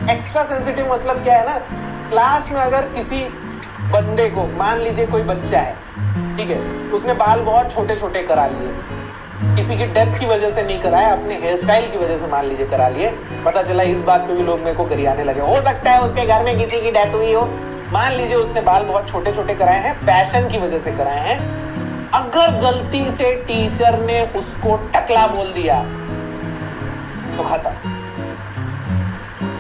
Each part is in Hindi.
एक्स्ट्रा सेंसिटिव मतलब क्या है ना, क्लास में अगर किसी बंदे को, मान लीजिए कोई बच्चा है, ठीक है, उसने बाल बहुत छोटे छोटे करा लिए, किसी की डेथ की वजह से नहीं कराया, अपने हेयर स्टाइल की वजह से मान लीजिए करा लिए, पता चला इस बात पे भी लोग मेरे को गरियाने लगे, हो सकता है उसके घर में किसी की डेथ हुई हो, मान लीजिए उसने बाल बहुत छोटे छोटे कराए हैं, फैशन की वजह से कराए हैं, अगर गलती से टीचर ने उसको टकला बोल दिया तो खत्म,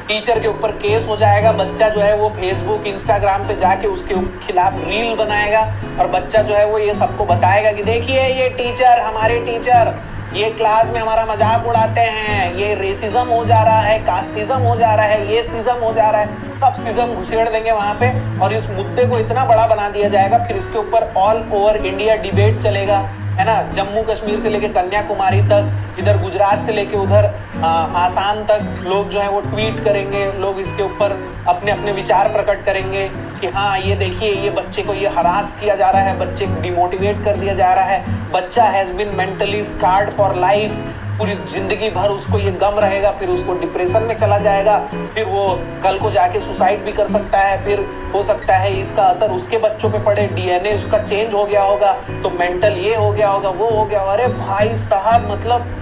टीचर के ऊपर केस हो जाएगा, बच्चा जो है वो फेसबुक इंस्टाग्राम पे जाके उसके खिलाफ रील बनाएगा और बच्चा जो है वो ये सबको बताएगा कि देखिए ये टीचर, हमारे टीचर ये क्लास में हमारा मजाक उड़ाते हैं, ये रेसिज्म हो जा रहा है, कास्टिज्म हो जा रहा है, ये सिज्म हो जा रहा है, सब सिज्म घुसेड़ देंगे वहां पे और इस मुद्दे को इतना बड़ा बना दिया जाएगा, फिर इसके ऊपर ऑल ओवर इंडिया डिबेट चलेगा, है ना, जम्मू कश्मीर से लेके कन्याकुमारी तक, इधर गुजरात से लेके उधर आसाम तक लोग जो है वो ट्वीट करेंगे, लोग इसके ऊपर अपने अपने विचार प्रकट करेंगे कि हाँ ये देखिए ये बच्चे को ये हरास किया जा रहा है, बच्चे को डिमोटिवेट कर दिया जा रहा है, बच्चा has been mentally scarred for life, पूरी जिंदगी भर उसको ये गम रहेगा, फिर उसको डिप्रेशन में चला जाएगा, फिर वो कल को जाके सुसाइड भी कर सकता है, फिर हो सकता है इसका असर उसके बच्चों पे पड़े, डीएनए उसका चेंज हो गया होगा तो मेंटल ये हो गया होगा, वो हो गया। अरे भाई साहब, मतलब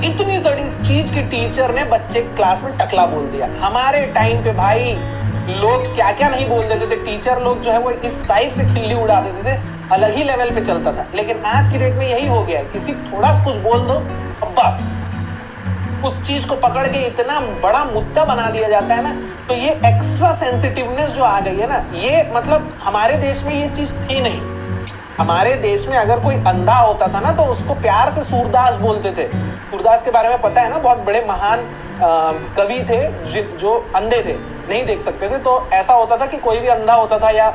इतनी बड़ी चीज की टीचर ने बच्चे क्लास में टकला बोल दिया। हमारे टाइम पे भाई लोग क्या क्या नहीं बोल देते थे, टीचर लोग जो है वो इस टाइप से खिल्ली उड़ा देते थे, अलग ही लेवल पे चलता था। लेकिन आज की डेट में यही हो गया है, किसी थोड़ा सा कुछ बोल दो और बस उस चीज को पकड़ के इतना बड़ा मुद्दा बना दिया जाता है ना। तो ये एक्स्ट्रा सेंसिटिवनेस जो आ गई है ना, ये मतलब हमारे देश में ये चीज थी नहीं। हमारे देश में अगर कोई अंधा होता था ना तो उसको प्यार से सूरदास बोलते थे। सूरदास के बारे में पता है ना, बहुत बड़े महान कवि थे जो अंधे थे, नहीं देख सकते थे। तो ऐसा होता था कि कोई भी अंधा होता था या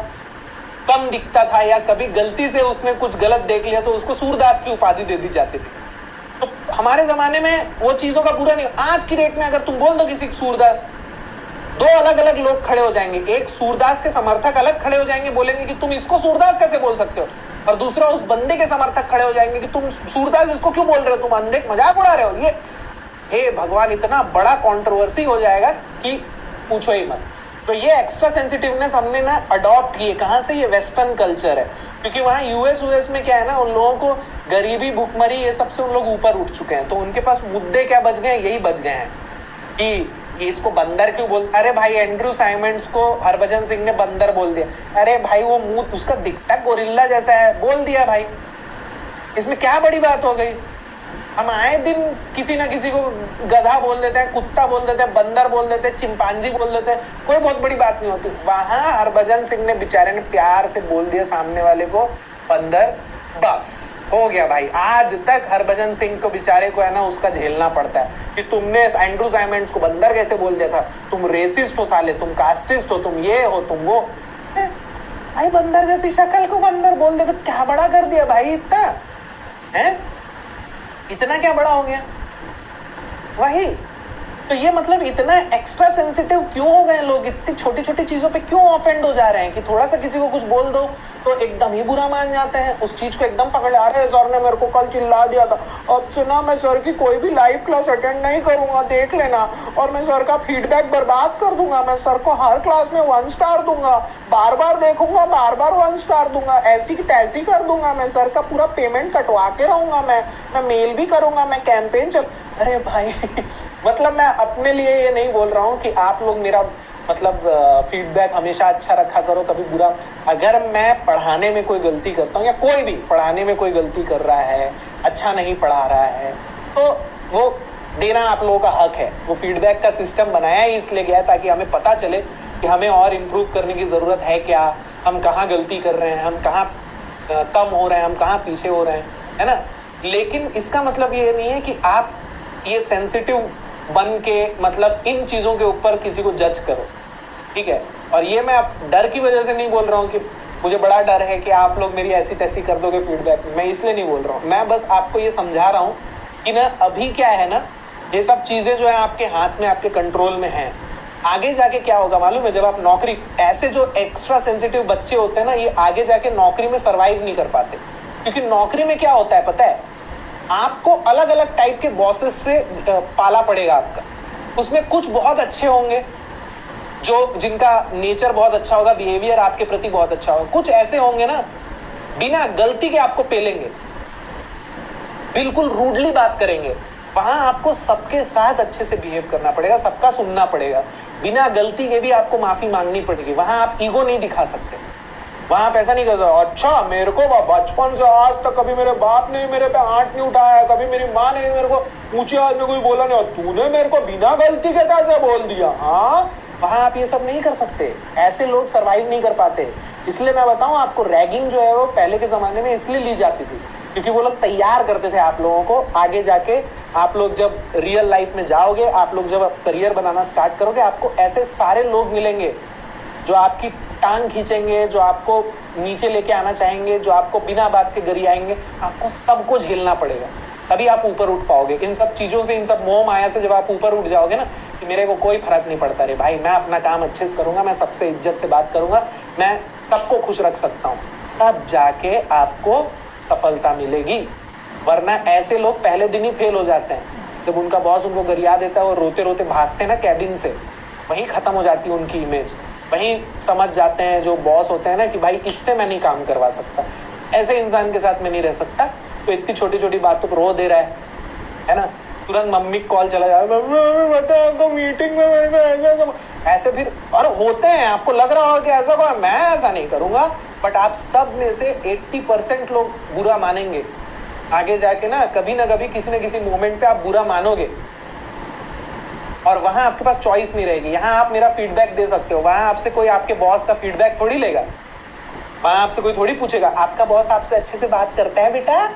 कम दिखता था या कभी गलती से उसने कुछ गलत देख लिया तो उसको सूरदास की उपाधि दे दी जाती थी। तो हमारे जमाने में वो चीजों का बुरा नहीं। आज की डेट में अगर तुम बोल दो किसी सूरदास, दो अलग अलग लोग खड़े हो जाएंगे, एक सूरदास के समर्थक अलग खड़े हो जाएंगे, बोलेंगे कि तुम इसको सूरदास कैसे बोल सकते हो, और दूसरा उस बंदे के समर्थक खड़े हो जाएंगे कि तुम सूरदास इसको क्यों बोल रहे हो, तुम अंधे मजाक उड़ा रहे हो। ये हे भगवान, इतना बड़ा कंट्रोवर्सी हो जाएगा कि पूछो ही मत। तो ये एक्स्ट्रा सेंसिटिवनेस हमने ना अडॉप्ट की है। कहां से? ये वेस्टर्न कल्चर है, क्योंकि वहां यूएस में क्या है ना, उन लोगों को गरीबी, भुखमरी, ये सबसे उन लोग ऊपर उठ चुके हैं। तो उनके पास मुद्दे क्या बच गए, यही बच गए हैं कि इसको बंदर क्यों बोल। अरे भाई, एंड्रू साइमंड्स को हरभजन सिंह ने बंदर बोल दिया। अरे भाई, वो मुंह उसका दिखता गोरिल्ला जैसा है, बोल दिया भाई, इसमें क्या बड़ी बात हो गई। हम आए दिन किसी ना किसी को गधा बोल देते हैं, कुत्ता बोल देते हैं, बंदर बोल देते हैं, चिंपांजी बोल देते हैं, कोई बहुत बड़ी बात नहीं होती। वहां हरभजन सिंह ने बेचारे ने प्यार से बोल दिया सामने वाले को बंदर, बस हो गया भाई। आज तक हरभजन सिंह को बेचारे को है ना उसका झेलना पड़ता है कि तुमने एंड्रू साइमंड्स को बंदर कैसे बोल दिया था, तुम रेसिस्ट हो साले, तुम कास्टिस्ट हो, तुम ये हो, तुम वो। भाई बंदर जैसी शक्ल को बंदर बोल दे तो क्या बड़ा कर दिया भाई, इतना है, इतना क्या बड़ा हो गया। वही तो ये मतलब इतना एक्स्ट्रा सेंसिटिव क्यों हो गए लोग, इतनी छोटी छोटी चीजों पे क्यों ऑफेंड हो जा रहे हैं कि थोड़ा सा किसी को कुछ बोल दो तो एकदम ही बुरा मान जाते हैं, उस चीज को एकदम पकड़। अरे सर ने मेरे को कल चिल्ला दिया था, अब से ना मैं सर की कोई भी लाइव क्लास अटेंड नहीं करूंगा, देख लेना, और मैं सर का फीडबैक बर्बाद कर दूंगा, मैं सर को हर क्लास में 1 स्टार दूंगा, बार बार देखूंगा, बार बार 1 स्टार दूंगा, ऐसी की तैसी कर दूंगा, मैं सर का पूरा पेमेंट कटवा के रहूंगा, मैं मेल भी करूंगा, मैं कैंपेन चल। अरे भाई मतलब मैं अपने लिए ये नहीं बोल रहा हूँ कि आप लोग मेरा मतलब फीडबैक हमेशा अच्छा रखा करो, कभी बुरा। अगर मैं पढ़ाने में कोई गलती करता हूँ या कोई भी पढ़ाने में कोई गलती कर रहा है, अच्छा नहीं पढ़ा रहा है, तो वो देना आप लोगों का हक है। वो फीडबैक का सिस्टम बनाया ही इसलिए गया है ताकि हमें पता चले कि हमें और इम्प्रूव करने की जरूरत है क्या, हम कहाँ गलती कर रहे हैं, हम कहाँ कम हो रहे हैं, हम कहाँ पीछे हो रहे हैं, है ना। लेकिन इसका मतलब ये नहीं है कि आप ये सेंसिटिव बन के मतलब इन चीजों के ऊपर किसी को जज करो, ठीक है। और ये मैं डर की वजह से नहीं बोल रहा हूँ कि मुझे बड़ा डर है कि आप लोग मेरी ऐसी तैसी कर दोगे फीडबैक, मैं इसलिए नहीं बोल रहा हूँ। मैं बस आपको ये समझा रहा हूँ कि ना अभी क्या है ना, ये सब चीजें जो है आपके हाथ में, आपके कंट्रोल में है। आगे जाके क्या होगा मालूम है, जब आप नौकरी, ऐसे जो एक्स्ट्रा सेंसिटिव बच्चे होते हैं ना, ये आगे जाके नौकरी में सर्वाइव नहीं कर पाते। क्योंकि नौकरी में क्या होता है पता है, आपको अलग अलग टाइप के बॉसेस से पाला पड़ेगा आपका। उसमें कुछ बहुत अच्छे होंगे, जिनका नेचर बहुत अच्छा होगा, बिहेवियर आपके प्रति बहुत अच्छा होगा। कुछ ऐसे होंगे ना, बिना गलती के आपको पेलेंगे, बिल्कुल रूडली बात करेंगे। वहां आपको सबके साथ अच्छे से बिहेव करना पड़ेगा, सबका सुनना पड़ेगा, बिना गलती के भी आपको माफी मांगनी पड़ेगी। वहां आप ईगो नहीं दिखा सकते, वहां आप ऐसा नहीं कर सकते, अच्छा मेरे को बचपन से आज तक कभी मेरे बाप ने मेरे पे हाथ नहीं उठाया, कभी मेरी माँ ने मेरे को ऊंची आवाज में कोई बोला नहीं, और तूने मेरे को बिना गलती के कैसे बोल दिया। हाँ, वहां आप ये सब नहीं कर सकते, ऐसे लोग सरवाइव नहीं कर पाते। इसलिए मैं बताऊं आपको, रैगिंग जो है वो पहले के जमाने में इसलिए ली जाती थी क्योंकि वो लोग तैयार करते थे आप लोगों को। आगे जाके आप लोग जब रियल लाइफ में जाओगे, आप लोग जब करियर बनाना स्टार्ट करोगे, आपको ऐसे सारे लोग मिलेंगे जो आपकी टांग खींचेंगे, जो आपको नीचे लेके आना चाहेंगे, जो आपको बिना बात के गरियाएंगे। आपको सबको झेलना पड़ेगा, तभी आप ऊपर उठ पाओगे। इन सब चीजों से, इन सब मोह माया से जब आप ऊपर उठ जाओगे ना, कि मेरे को कोई फर्क नहीं पड़ता रे भाई, मैं अपना काम अच्छे से करूंगा, मैं सबसे इज्जत से बात करूंगा, मैं सबको खुश रख सकता हूं, तब जाके आपको सफलता मिलेगी। वरना ऐसे लोग पहले दिन ही फेल हो जाते हैं। जब उनका बॉस उनको गरिया देता है, वो रोते रोते भागते हैं ना कैबिन से, वहीं खत्म हो जाती है उनकी इमेज। वहीं समझ जाते हैं जो बॉस होते हैं ना कि भाई इससे मैं नहीं काम करवा सकता, ऐसे इंसान के साथ मैं नहीं रह सकता। तो इतनी छोटी छोटी बातों पर रो दे रहा है ना, तुरंत मम्मी कॉल चला जा रहा है, बताओ मीटिंग में मेरे को ऐसे फिर, और होते हैं, आपको लग रहा होगा कि ऐसा कोई, मैं ऐसा नहीं करूंगा, बट आप सब में से 80% लोग बुरा मानेंगे। आगे जाके ना कभी ना कभी किसी न किसी मोमेंट पे आप बुरा मानोगे, और वहां आपके पास चॉइस नहीं रहेगी। यहाँ आप मेरा फीडबैक दे सकते हो, वहां आपसे कोई आपके बॉस का फीडबैक थोड़ी लेगा, वहां आपसे कोई थोड़ी पूछेगा आपका बॉस आपसे अच्छे से बात करता है बेटा,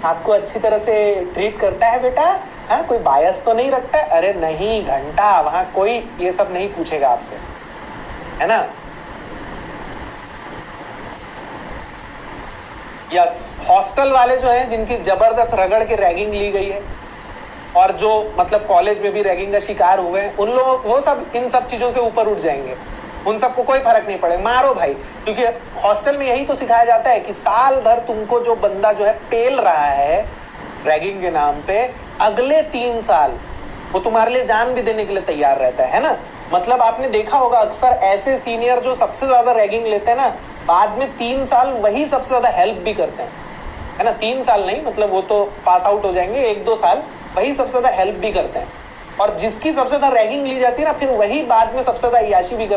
आपको अच्छी तरह से ट्रीट करता है बेटा, हाँ कोई बायस तो नहीं रखता है। अरे नहीं घंटा, वहां कोई ये सब नहीं पूछेगा आपसे, है ना। यस, हॉस्टल वाले जो हैं, जिनकी जबरदस्त रगड़ के रैगिंग ली गई है, और जो मतलब कॉलेज में भी रैगिंग का शिकार हुए हैं, उन लोग, वो सब इन सब चीजों से ऊपर उठ जाएंगे, उन सबको कोई फर्क नहीं पड़ेगा, मारो भाई। क्योंकि हॉस्टल में यही तो सिखाया जाता है कि साल भर तुमको जो बंदा जो है पेल रहा है रैगिंग के नाम पे, अगले 3 साल वो तुम्हारे लिए जान भी देने के लिए तैयार रहता है ना। मतलब आपने देखा होगा अक्सर ऐसे सीनियर जो सबसे ज्यादा रैगिंग लेते हैं ना, बाद में 3 साल वही सबसे ज्यादा हेल्प भी करते हैं, है ना। 3 साल नहीं, मतलब वो तो पास आउट हो जाएंगे, 1-2 साल वही सबसे ज्यादा हेल्प भी करते हैं। और जिसकी सबसे ज्यादा रैगिंग ली जाती है ना, फिर वही बाद में सबसे ज्यादा अय्याशी भी करते हैं।